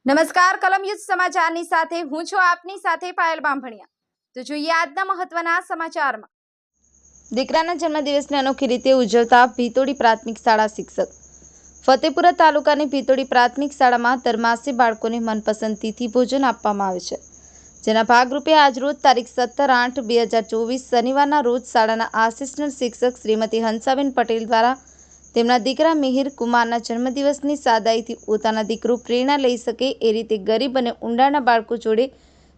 નમસ્કાર, કલમયુદ્ધ સમાચારની સાથે હું છું આપની સાથે પાયલ બામભણિયા। તો જોઈએ આજના મહત્વના સમાચારમાં। દીકરાના જન્મદિવસને અનોખી રીતે ઉજવતા ભીતોડી પ્રાથમિક શાળા શિક્ષક। ફતેપુરા તાલુકાની ભીતોડી પ્રાથમિક શાળામાં દર માસે બાળકોને મનપસંદ તિથિ ભોજન આપવામાં આવે છે, જેના ભાગરૂપે આજરોજ તારીખ 17/8/2024 શનિવારના રોજ શાળાના આસિસ્ટન્ટ શિક્ષક શ્રીમતી હંસાબેન પટેલ દ્વારા તેમના દીકરા મિહિર કુમારના જન્મદિવસની સાદાઈથી પોતાના દીકરો પ્રેરણા લઈ શકે એ રીતે ગરીબ અને ઊંડાણના બાળકો જોડે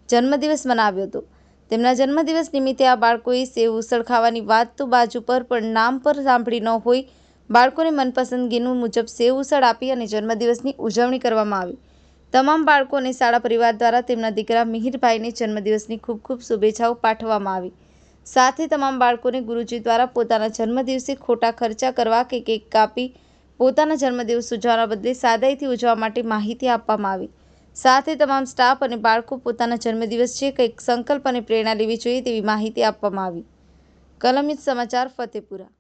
જન્મદિવસ મનાવ્યો હતો। તેમના જન્મદિવસ નિમિત્તે આ બાળકોએ સેવ ઉસળ ખાવાની વાત તો બાજુ પર પણ નામ પર સાંભળી ન હોય, બાળકોને મનપસંદગીનું મુજબ સેવ ઉસળ આપી અને જન્મદિવસની ઉજવણી કરવામાં આવી। તમામ બાળકો અને શાળા પરિવાર દ્વારા તેમના દીકરા મિહિરભાઈને જન્મદિવસની ખૂબ ખૂબ શુભેચ્છાઓ પાઠવવામાં આવી। સાથે તમામ બાળકોને ગુરુજી દ્વારા પોતાના જન્મદિવસે ખોટા ખર્ચા કરવા કે કેક કાપી પોતાના જન્મદિવસ ઉજવવાના બદલે સાદાઈથી ઉજવવા માટે માહિતી આપવામાં આવી। સાથે તમામ સ્ટાફ અને બાળકો પોતાના જન્મદિવસ છે કંઈક સંકલ્પ અને પ્રેરણા લેવી જોઈએ તેવી માહિતી આપવામાં આવી। કલમયુદ્ધ સમાચાર, ફતેપુરા।